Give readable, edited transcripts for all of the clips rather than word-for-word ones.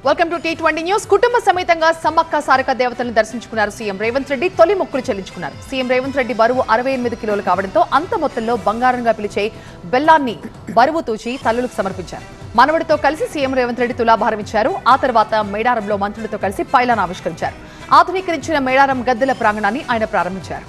Welcome to T20 news. కుటుంబ సమేతంగా సమ్మక్క సారక దేవతలను దర్శించుకున్నారు సీఎం రేవంత్ రెడ్డి. తొలి మొక్కులు చెల్లించుకున్నారు. సీఎం రేవంత్ రెడ్డి బరువు 68 కిలోలు కావడంతో అంత మొత్తంలో బంగారంగా పిలిచే బెల్లాన్ని బరువు తూచి తల్లులకు సమర్పించారు. మనవడితో కలిసి సీఎం రేవంత్ రెడ్డి తులాభారం ఇచ్చారు. ఆ తర్వాత మేడారంలో మంత్రులతో కలిసి పైలాన్ ఆవిష్కరించారు. ఆధునీకరించిన మేడారం గద్దెల ప్రాంగణాన్ని ఆయన ప్రారంభించారు.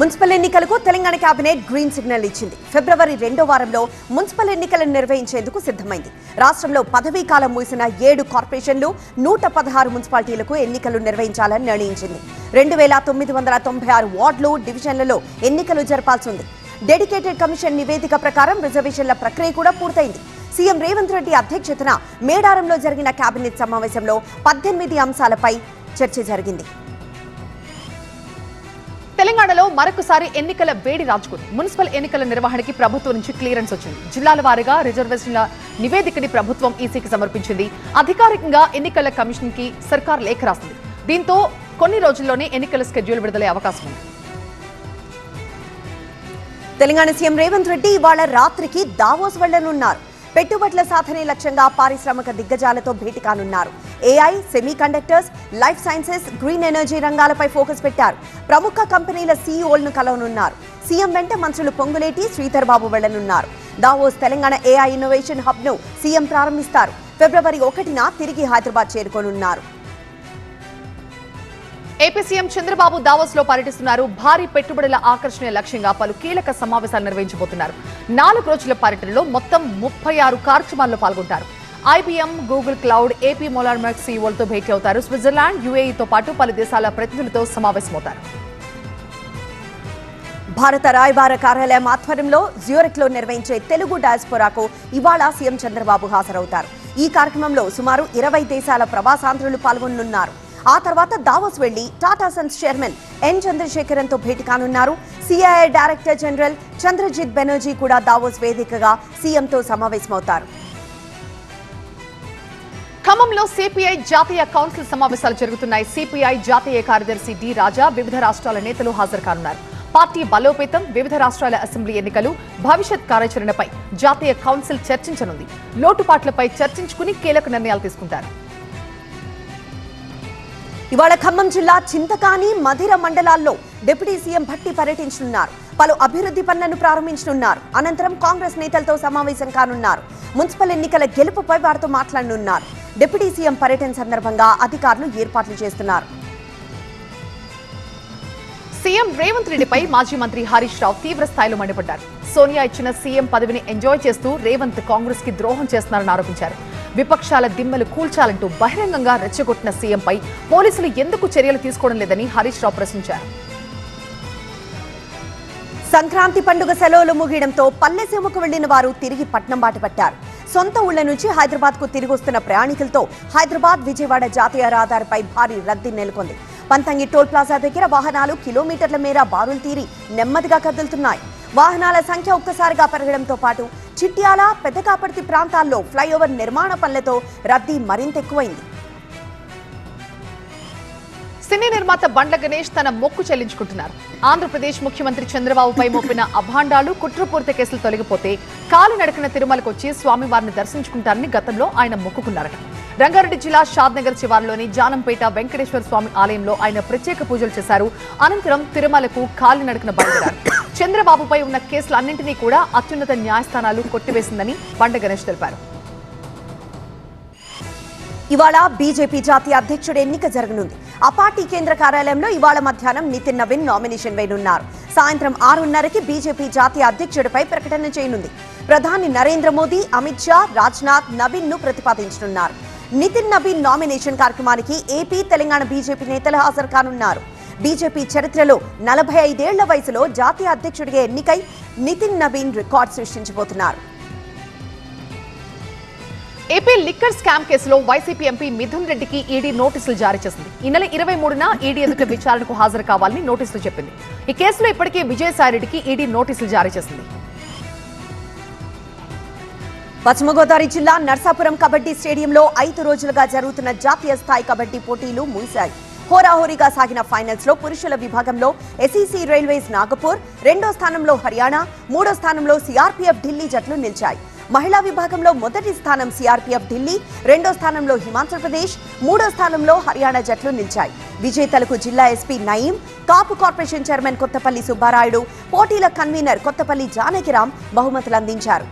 మున్సిపల్ ఎన్నికలకు తెలంగాణ కేబినెట్ గ్రీన్ సిగ్నల్ ఇచ్చింది. ఫిబ్రవరి 2వ వారంలో మున్సిపల్ ఎన్నికలను నిర్వహించేందుకు సిద్ధమైంది. రాష్ట్రంలో పదవీ కాలం ముగిసిన 7 కార్పొరేషన్లు 116 మున్సిపాలిటీలకు ఎన్నికలు నిర్వహించాలని నిర్ణయించింది. 2996 వార్డులు డివిజన్లలో ఎన్నికలు జరపాల్సి ఉంది. డెడికేటెడ్ కమిషన్ నివేదిక ప్రకారం రిజర్వేషన్ల ప్రక్రియ కూడా పూర్తయింది. సీఎం రేవంత్ రెడ్డి అధ్యక్షతన మేడారంలో జరిగిన కేబినెట్ సమావేశంలో 18 అంశాలపై చర్చ జరిగింది. తెలంగాణలో మరొకసారి ఎన్నికల వేడి రాజుకుంది. మున్సిపల్ ఎన్నికల నిర్వహణకి ప్రభుత్వం నుంచి క్లియరెన్స్ వచ్చింది. జిల్లాల వారీగా రిజర్వేషన్ల నివేదికని ప్రభుత్వం ఈసీకి సమర్పించింది. అధికారికంగా ఎన్నికల కమిషన్ కి సర్కార్ లేఖ రాసింది. దీంతో కొన్ని రోజుల్లోనే ఎన్నికల స్కెడ్యూల్ విడుదలయ్యే అవకాశం ఉంది. తెలంగాణ సీఎం రేవంత్ రెడ్డి ఇవాళ రాత్రికి దావోస్ వెళ్లనున్నారు. పెట్టుబడుల సాధనే లక్ష్యంగా పారిశ్రామిక దిగ్గజాలతో భేటీ కానున్నారు. AI, semiconductors, life sciences, green energy రంగాలపై ఫోకస్ పెట్టారు. ప్రముఖ కంపెనీల సీఈఓలను కలవనున్నారు. సీఎం వెంట మంత్రులు పొంగులేటి, శ్రీధర్ బాబు వెళ్లనున్నారు. Davos Telangana AI innovation hub ను సీఎం ప్రారంభిస్తారు. ఫిబ్రవరి 1న తిరిగి హైదరాబాద్ చేరుకోనున్నారు. ఏపీ సీఎం చంద్రబాబు దావోస్ లో పర్యటిస్తున్నారు. భారీ పెట్టుబడుల ఆకర్షణ లక్ష్యంగా పలు కీలక సమావేశాలు నిర్వహించబోతున్నారు. 4 రోజుల పర్యటనలో మొత్తం 36 కార్యక్రమాల్లో పాల్గొంటారు. ఐబీఎం, గూగుల్ క్లౌడ్, ఏపీ మొలార్మెక్ సీఈఓలతో భేటీ అవుతారు. స్విట్జర్లాండ్, యుఏఈతో పాటు పలు దేశాల ప్రతినిధులతో సమావేశమవుతారు. భారత రాయబార కార్యాలయం ఆధ్వర్యంలో జ్యూరిక్ లో నిర్వహించే తెలుగు డయాస్పోరాకు ఇవాళ సీఎం చంద్రబాబు హాజరవుతారు. ఈ కార్యక్రమంలో సుమారు 20 దేశాల ప్రవాసాంధ్రులు పాల్గొనున్నారు. ఆ తర్వాత దావోస్ వెళ్లి Tata Sons chairman N Chandrasekaran తో భేటీ కానున్నారు. CII director general Chandrajit Banerjee కూడా దావోస్ వేదికగా సీఎంతో సమావేశమవుతారు. ఖమ్మంలో సిపిఐ జాతీయ కౌన్సిల్ సమావేశాలు జరుగుతున్నాయి. సిపిఐ జాతీయ కార్యదర్శి డి రాజా, వివిధ రాష్ట్రాల నేతలు హాజరు కానున్నారు. పార్టీ బలోపేతం, వివిధ రాష్ట్రాల అసెంబ్లీ ఎన్నికలు, భవిష్యత్ కార్యాచరణపై జాతీయ కౌన్సిల్ చర్చించనుంది. లోటుపాట్లపై చర్చించుకుని కీలక నిర్ణయాలు తీసుకుంటారు. ఇవాళ ఖమ్మం జిల్లా చింతకాని, మధిర మండలాల్లో డిప్యూటీ సీఎం భట్టి పర్యటించనున్నారు. పలు అభివృద్ధి పనులను ప్రారంభించనున్నారు. అనంతరం కాంగ్రెస్ నేతలతో సమావేశం కానున్నారు. మున్సిపల్ ఎన్నికల గెలుపుపై వారితో మాట్లాడనున్నారు. డిప్యూటీ సీఎం పర్యటన సందర్భంగా అధికారులు ఏర్పాట్లు చేస్తున్నారు. సీఎం రేవంత్ రెడ్డిపై మాజీ మంత్రి హరీష్ రావు తీవ్ర స్థాయిలో మండిపడ్డారు. సోనియా ఇచ్చిన సీఎం పదవిని ఎంజాయ్ చేస్తూ రేవంత్ కాంగ్రెస్ కి ద్రోహం చేస్తున్నారని ఆరోపించారు. విపక్షాల దిమ్మలు కూల్చాలంటూ బహిరంగంగా రెచ్చగొట్టిన సీఎంపై పోలీసులు ఎందుకు చర్యలు తీసుకోవడం లేదని హరీష్ రావు ప్రశ్నించారు. సంక్రాంతి పండుగ సెలవులు ముగియడంతో పల్లెసీమకు వెళ్లిన వారు తిరిగి పట్నం బాట పట్టారు. సొంత ఊళ్ల నుంచి హైదరాబాద్ కు తిరిగి వస్తున్న ప్రయాణికులతో హైదరాబాద్ విజయవాడ జాతీయ రహదారిపై భారీ రద్దీ నెలకొంది. పంతంగి టోల్ ప్లాజా దగ్గర వాహనాలు కిలోమీటర్ల మేర బారులు తీరి నెమ్మదిగా కదులుతున్నాయి. వాహనాల సంఖ్య ఒక్కసారిగా పెరగడంతో పాటు చిట్యాల, పెద్దకాపర్తి ప్రాంతాల్లో ఫ్లైఓవర్ నిర్మాణ పనులతో రద్దీ మరింత ఎక్కువైంది. సినీ నిర్మాత బండ్ల గణేష్ తన మొక్కు చెల్లించుకుంటున్నారు. ఆంధ్రప్రదేశ్ ముఖ్యమంత్రి చంద్రబాబుపై మోపిన అభాండాలు, కుట్రపూరిత కేసులు తొలగిపోతే కాలినడకన తిరుమలకు వచ్చి స్వామివారిని దర్శించుకుంటారని గతంలో ఆయన మొక్కుకున్నారట. రంగారెడ్డి జిల్లా షాద్నగర్ శివారులోని జానంపేట వెంకటేశ్వర స్వామి ఆలయంలో ఆయన ప్రత్యేక పూజలు చేశారు. అనంతరం తిరుమలకు కాలినడకన బయలుదేరారు. చంద్రబాబుపై ఉన్న కేసులన్నింటినీ కూడా అత్యున్నత న్యాయస్థానాలు కొట్టివేసిందని బండ్ల గణేష్ తెలిపారు. ఇవాళ బీజేపీ జాతీయ అధ్యక్షుడు ఎన్నిక జరగనుంది. ఆ పార్టీ కేంద్ర కార్యాలయంలో ఇవాళ మధ్యాహ్నం నితిన్ నవీన్ నామినేషన్ వేయనున్నారు. సాయంత్రం 6:30కి బీజేపీ జాతీయ అధ్యక్షుడిపై ప్రకటన చేయనుంది. ప్రధాని నరేంద్ర మోదీ, అమిత్ షా, రాజ్నాథ్ నవీన్ ను ప్రతిపాదించనున్నారు. నితిన్ నవీన్ నామినేషన్ కార్యక్రమానికి ఏపీ, తెలంగాణ బీజేపీ నేతలు హాజరు కానున్నారు. బీజేపీ చరిత్రలో 45 ఏళ్ల వయసులో జాతీయ అధ్యక్షుడిగా ఎన్నికై నితిన్ నవీన్ రికార్డు సృష్టించబోతున్నారు. ఏపీ లిక్కర్ స్కామ్ కేసులో వైసీపీ ఎంపీ మిథున్ రెడ్డికి ఈడీ నోటీసులు జారీ చేసింది. ఈ నెల 23న ఈడీ ఎదుట విచారణకు హాజరు కావాలని నోటీసులు చెప్పింది. ఈ కేసులో ఇప్పటికే విజయసాయిరెడ్డికి ఈడీ నోటీసులు జారీ చేసింది. పశ్చిమ గోదావరి జిల్లా నర్సాపురం కబడ్డీ స్టేడియంలో 5 రోజులుగా జరుగుతున్న జాతీయ స్థాయి కబడ్డీ పోటీలు ముగిశాయి. హోరాహోరీగా సాగిన ఫైనల్స్ లో పురుషుల విభాగంలో ఎస్ఈసీ రైల్వేస్ నాగపూర్, 2వ స్థానంలో హర్యానా, 3వ స్థానంలో సిఆర్పీఎఫ్ ఢిల్లీ జట్లు నిలిచాయి. మహిళా విభాగంలో మొదటి స్థానం సిఆర్పీఎఫ్ ఢిల్లీ, రెండో స్థానంలో హిమాచల్ ప్రదేశ్, మూడో స్థానంలో హర్యానా జట్లు నిలిచాయి. విజేతలకు జిల్లా ఎస్పీ నయీం, కాపు కార్పొరేషన్ చైర్మన్ కొత్తపల్లి సుబ్బారాయుడు, పోటీల కన్వీనర్ కొత్తపల్లి జానకిరాం బహుమతులు అందించారు.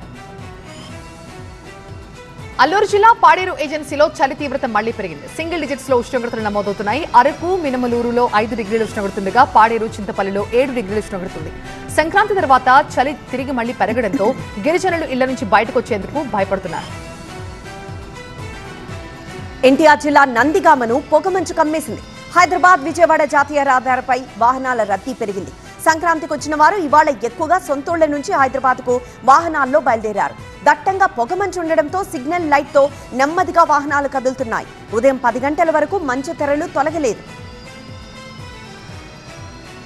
అల్లూరు జిల్లా పాడేరు ఏజెన్సీలో చలి తీవ్రత మళ్లీ పెరిగింది. సింగిల్ డిజిట్స్ లో ఉష్ణోగ్రతలు నమోదవుతున్నాయి. అరకు, మినమలూరులో 5 డిగ్రీల ఉష్ణోగ్రతుండగా పాడేరు, చింతపల్లిలో 7 డిగ్రీల ఉష్ణోగ్రతుంది. సంక్రాంతి తర్వాత చలి తిరిగి మళ్లీ పెరగడంతో గిరిజనులు ఇళ్ల నుంచి బయటకు వచ్చేందుకు భయపడుతున్నారు. ఎన్టీఆర్ జిల్లా నందిగామను పొగమంచు కమ్మేసింది. హైదరాబాద్, విజయవాడ జాతీయ రహదారిపై వాహనాల రద్దీ పెరిగింది. సంక్రాంతికి వచ్చిన వారు ఇవాళ ఎక్కువగా సొంతూళ్ల నుంచి హైదరాబాద్కు వాహనాల్లో బయలుదేరారు. దట్టంగా పొగమంచు ఉండడంతో సిగ్నల్ లైట్తో నెమ్మదిగా వాహనాలు కదులుతున్నాయి. ఉదయం 10 గంటల వరకు మంచు తెరలు తొలగలేదు.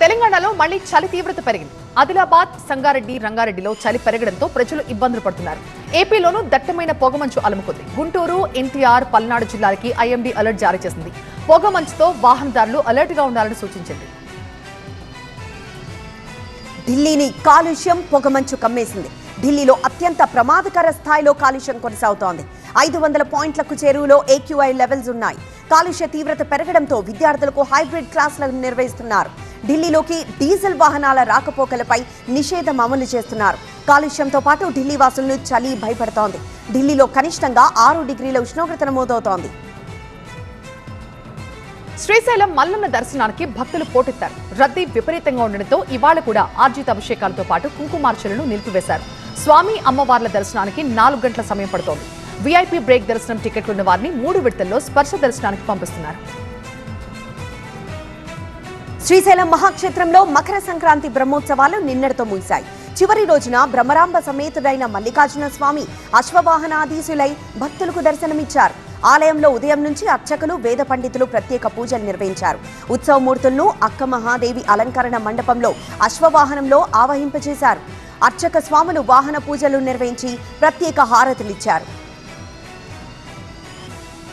తెలంగాణలో మళ్లీ చలి తీవ్రత పెరిగింది. ఆదిలాబాద్, సంగారెడ్డి, రంగారెడ్డిలో చలి పెరగడంతో ప్రజలు ఇబ్బందులు పడుతున్నారు. ఏపీలోనూ దట్టమైన పొగమంచు అలుముకుంది. గుంటూరు, ఎన్టీఆర్, పల్నాడు జిల్లాలకి ఐఎండీ అలర్ట్ జారీ చేసింది. పొగమంచుతో వాహనదారులు అలర్ట్ గా ఉండాలని సూచించింది. ఢిల్లీని కాలుష్యం పొగమంచు కమ్మేసింది. ఢిల్లీలో అత్యంత ప్రమాదకర స్థాయిలో కాలుష్యం కొనసాగుతోంది. 500 పాయింట్లకు చేరువలో AQI లెవెల్స్ ఉన్నాయి. కాలుష్య తీవ్రత పెరగడంతో విద్యార్థులకు హైబ్రిడ్ క్లాసులను నిర్వహిస్తున్నారు. ఢిల్లీలోకి డీజిల్ వాహనాల రాకపోకలపై నిషేధం అమలు చేస్తున్నారు. కాలుష్యంతో పాటు ఢిల్లీ వాసులను చలి భయపడుతోంది. ఢిల్లీలో కనిష్టంగా 6 డిగ్రీల ఉష్ణోగ్రత నమోదవుతోంది. శ్రీశైలం మల్లన్న దర్శనానికి భక్తులు పోటెత్తారు. రద్దీ విపరీతంగా ఉండడంతో ఇవాళ కూడా ఆర్జిత అభిషేకాలతో పాటు కుంకుమార్చనలు నిలిపివేశారు. స్వామి, అమ్మవార్ల దర్శనానికి 4 గంటల సమయం పడుతోంది. VIP బ్రేక్ దర్శనం టికెట్లున్న వారిని 3 విడతల్లో స్పర్శ దర్శనానికి పంపిస్తున్నారు. శ్రీశైలం మహాక్షేత్రంలో మకర సంక్రాంతి బ్రహ్మోత్సవాలు నిన్నటితో ముగిశాయి. చివరి రోజున బ్రహ్మరాంబ సమేతుడైన మల్లికార్జున స్వామి అశ్వవాహనాధీశులై భక్తులకు దర్శనమిచ్చారు. ఆలయంలో ఉదయం నుంచి అర్చకులు, వేద పండితులు ప్రత్యేక పూజలు నిర్వహించారు. ఉత్సవమూర్తులను అక్క మహాదేవి అలంకరణ మండపంలో అశ్వవాహనంలో ఆవహింపచేశారు. అర్చక స్వాములు వాహన పూజలు నిర్వహించి ప్రత్యేక హారతులిచ్చారు.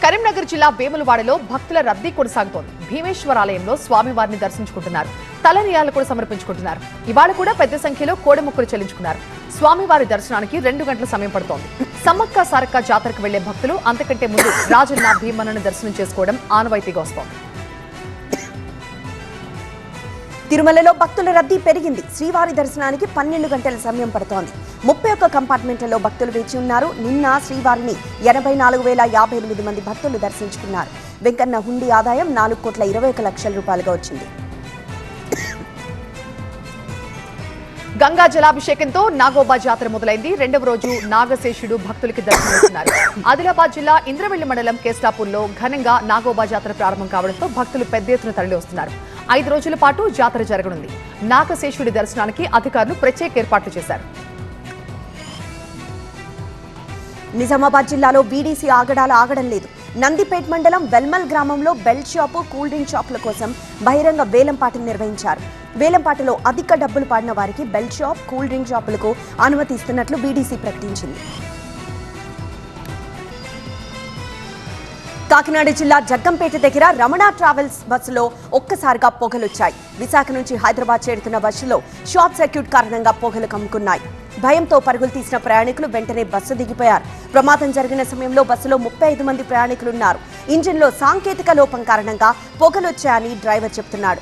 కరీంనగర్ జిల్లా వేములవాడలో భక్తుల రద్దీ కొనసాగుతోంది. భీమేశ్వరాలయంలో స్వామివారిని దర్శించుకుంటున్నారు. తలనీయాలు కూడా సమర్పించుకుంటున్నారు. ఇవాళ కూడా పెద్ద సంఖ్యలో కోడెముక్కులు చెల్లించుకున్నారు. స్వామివారి దర్శనానికి 2 గంటల సమయం పడుతోంది. సమ్మక్క సారక్క జాతరకు వెళ్లే భక్తులు అంతకంటే ముందు రాజన్న, భీమన్నను దర్శనం చేసుకోవడం ఆనవాయితీగా వస్తోంది. తిరుమలలో భక్తుల రద్దీ పెరిగింది. శ్రీవారి దర్శనానికి 12 గంటల సమయం పడుతోంది. 31 కంపార్ట్మెంట్లలో భక్తులు వేచి ఉన్నారు. నిన్న శ్రీవారిని 84,058 మంది భక్తులు దర్శించుకున్నారు. వెంకన్న హుండీ ఆదాయం 4,21,00,000 రూపాయలుగా వచ్చింది. గంగా జలాభిషేకంతో నాగోబా జాతర మొదలైంది. 2వ రోజు నాగశేషుడు భక్తులకి దర్శనమిస్తున్నారు. ఆదిలాబాద్ జిల్లా ఇంద్రవెల్లి మండలం కేస్లాపూర్లో ఘనంగా నాగోబా జాతర ప్రారంభం కావడంతో భక్తులు పెద్ద ఎత్తున తరలి వస్తున్నారు. 5 రోజుల పాటు జాతర జరగనుంది. నాగశేషుడి దర్శనానికి అధికారులు ప్రత్యేక ఏర్పాట్లు చేశారు. నిజామాబాద్ జిల్లాలో BDC ఆగడం లేదు. నందిపేట్ మండలం వెల్మల్ గ్రామంలో బెల్ట్ షాపు, కూల్ డ్రింక్ షాపుల కోసం బహిరంగ వేలంపాటను నిర్వహించారు. వేలంపాటలో అధిక డబ్బులు పాడిన వారికి బెల్ట్ షాప్, కూల్ డ్రింక్ షాపులకు అనుమతి ఇస్తున్నట్లు BDC ప్రకటించింది. కాకినాడ జిల్లా జగ్గంపేట దగ్గర రమణ ట్రావెల్స్ బస్సులో ఒక్కసారిగా పొగలొచ్చాయి. విశాఖ నుంచి హైదరాబాద్ చేరుతున్న బస్సులో షార్ట్ సర్క్యూట్ కారణంగా పొగలు కమ్ముకున్నాయి. భయంతో పరుగులు తీసిన ప్రయాణికులు వెంటనే బస్సు దిగిపోయారు. ప్రమాదం జరిగిన సమయంలో బస్సులో 35 మంది ప్రయాణికులున్నారు. ఇంజిన్లో సాంకేతిక లోపం కారణంగా పొగలొచ్చాయని డ్రైవర్ చెబుతున్నాడు.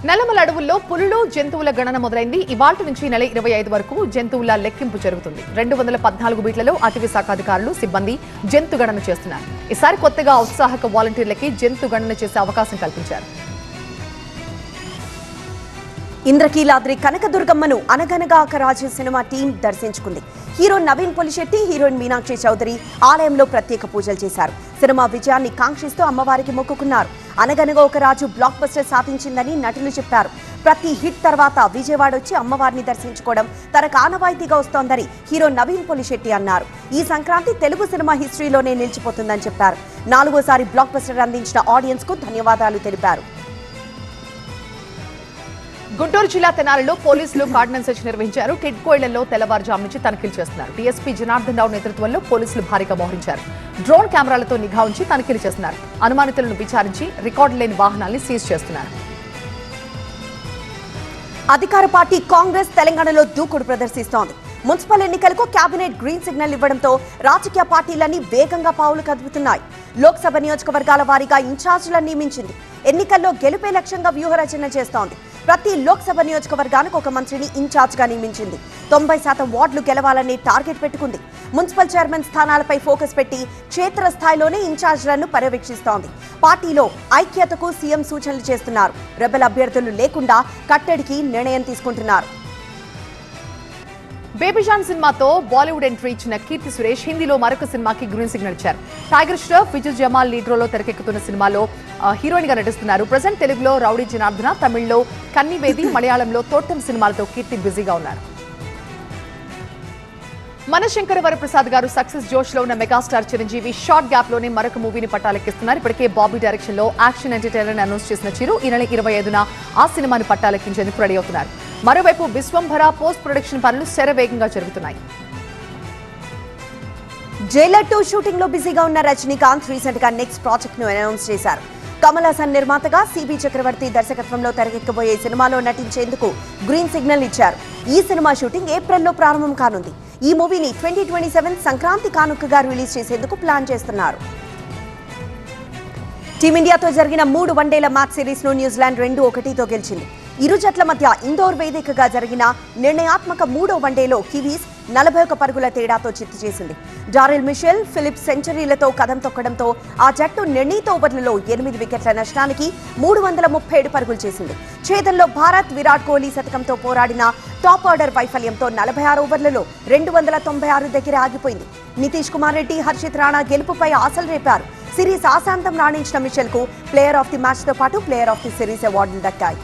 నల్లమల అడవుల్లో పులులు, జంతువుల గణన మొదలైంది. ఇవాళ్టి నుంచి నెల 25 వరకు జంతువుల లెక్కింపు జరుగుతుంది. 214 బీట్లలో అటవీ శాఖ అధికారులు, సిబ్బంది జంతు గణన చేస్తున్నారు. ఈసారి కొత్తగా ఉత్సాహక వాలంటీర్లకి జంతు గణన చేసే అవకాశం కల్పించారు. ఇంద్రకీలాద్రి కనకదుర్గమ్మను అనగనగా ఒక రాజు సినిమా టీం దర్శించుకుంది. హీరో నవీన్ పొలిశెట్టి, హీరోయిన్ మీనాక్షి చౌదరి ఆలయంలో ప్రత్యేక పూజలు చేశారు. సినిమా విజయాన్ని కాంక్షిస్తూ అమ్మవారికి మొక్కుకున్నారు. అనగనగా ఒక రాజు బ్లాక్ బస్టర్ సాధించిందని నటులు చెప్పారు. ప్రతి హిట్ తర్వాత విజయవాడ వచ్చి అమ్మవారిని దర్శించుకోవడం తనకు ఆనవాయితీగా వస్తోందని హీరో నవీన్ పొలిశెట్టి అన్నారు. ఈ సంక్రాంతి తెలుగు సినిమా హిస్టరీలోనే నిలిచిపోతుందని చెప్పారు. 4వసారి బ్లాక్ బస్టర్ అందించిన ఆడియన్స్ కు ధన్యవాదాలు తెలిపారు. గుంటూరు జిల్లా తెనాలిలో పోలీసులు కార్డినెన్స్ సెర్చ్ నిర్వహించారు. టిడ్కో ఇళ్లలో తెల్లవారుజాము నుంచి తనిఖీలు చేస్తున్నారు. DSP జనార్దన్ రావు నేతృత్వంలో పోలీసులు భారీగా మోహరించారు. డ్రోన్ కెమెరాలతో నిఘా ఉంచి తనిఖీలు చేస్తున్నారు. అనుమానితులను విచారించి రికార్డు లేని వాహనాల్ని సీజ్ చేస్తున్నారు. అధికార పార్టీ కాంగ్రెస్ తెలంగాణలో దూకుడు ప్రదర్శిస్తోంది. మున్సిపల్ ఎన్నికలకు కేబినెట్ గ్రీన్ సిగ్నల్ ఇవ్వడంతో రాజకీయ పార్టీలన్నీ వేగంగా పావులు కదుపుతున్నాయి. లోక్సభ నియోజకవర్గాల వారీగా ఇన్ఛార్జీలను నియమించింది. ఎన్నికల్లో గెలుపే లక్ష్యంగా వ్యూహరచన చేస్తోంది. ప్రతి లోక్సభ నియోజకవర్గానికి ఒక మంత్రిని ఇన్ఛార్జ్గా నియమించింది. 90% వార్డులు గెలవాలని టార్గెట్ పెట్టుకుంది. మున్సిపల్ చైర్మన్ స్థానాలపై ఫోకస్ పెట్టి క్షేత్రస్థాయిలోనే ఇన్ఛార్జ్లను పర్యవేక్షిస్తోంది. పార్టీలో ఐక్యతకు సీఎం సూచనలు చేస్తున్నారు. రెబెల్ అభ్యర్థులు లేకుండా కట్టడికి నిర్ణయం తీసుకుంటున్నారు. బేబీజాన్ సినిమాతో బాలీవుడ్ ఎంట్రీ ఇచ్చిన కీర్తి సురేష్ హిందీలో మరొక సినిమాకి గ్రీన్ సిగ్నల్ ఇచ్చారు. టైగర్ ష్రాఫ్, విజయ్ జమాల్ లీడ్ రోల్లో తెరకెక్కుతున్న సినిమాలో హీరోయిన్ గా నటిస్తున్నారు. ప్రజెంట్ తెలుగులో రౌడీ జనార్దన, తమిళ్లో కన్నివేది, మలయాళంలో తోటం సినిమాలతో కీర్తి బిజీగా ఉన్నారు. మనశంకర వరప్రసాద్ గారు సక్సెస్ జోష్ లో ఉన్న మెగాస్టార్ చిరంజీవి షార్ట్ గ్యాప్ లోనే మరొక మూవీని పట్టాలెక్కిస్తున్నారు. ఇప్పటికే బాబీ డైరెక్షన్ లో యాక్షన్ ఎంటర్టైనర్ అనౌన్స్ చేసిన చిరు ఈ నెల 25న ఆ సినిమాని పట్టాలెక్కించేందుకు రెడీ అవుతున్నారు. మరోవైపు విశ్వంభర పోస్ట్ ప్రొడక్షన్ పనులు శరవేగంగా జరుగుతున్నాయి. జైలర్ 2 షూటింగ్ లో బిజీగా ఉన్న రజనీకాంత్ రీసెంట్ గా నెక్స్ట్ ప్రాజెక్ట్ ను అనౌన్స్ చేశారు. కమల్ హాసన్ నిర్మాతగా సిబి చక్రవర్తి దర్శకత్వంలో తెరకెక్కబోయే సినిమాలో నటించేందుకు గ్రీన్ సిగ్నల్ ఇచ్చారు. ఈ సినిమా షూటింగ్ ఏప్రిల్లో ప్రారంభం కానుంది. ఈ మూవీని 2027 సంక్రాంతి కానుకగా రిలీజ్ చేసేందుకు ప్లాన్ చేస్తున్నారు. టీమిండియాతో జరిగిన 3 వన్డేల మ్యాచ్ సిరీస్ ను న్యూజిలాండ్ 2-1తో గెలిచింది. ఇరు జట్ల మధ్య ఇందోర్ వేదికగా జరిగిన నిర్ణయాత్మక 3వ వన్డేలో కివీస్ 41 పరుగుల తేడాతో చిత్తు చేసింది. డారెల్ మిషెల్, ఫిలిప్స్ సెంచరీలతో కదం తొక్కడంతో ఆ జట్టు నిర్ణీత ఓవర్లలో 8 వికెట్ల నష్టానికి 337 పరుగులు చేసింది. ఛేదన్లో భారత్ విరాట్ కోహ్లీ శతకంతో పోరాడిన టాప్ ఆర్డర్ వైఫల్యంతో 46 ఓవర్లలో 296 దగ్గర ఆగిపోయింది. నితీష్ కుమార్ రెడ్డి, హర్షిత్ రాణా గెలుపుపై ఆశలు రేపారు. సిరీస్ ఆశాంతం రాణించిన మిషెల్ కు ప్లేయర్ ఆఫ్ ది మ్యాచ్ తో పాటు ప్లేయర్ ఆఫ్ ది సిరీస్ అవార్డులు దక్కాయి.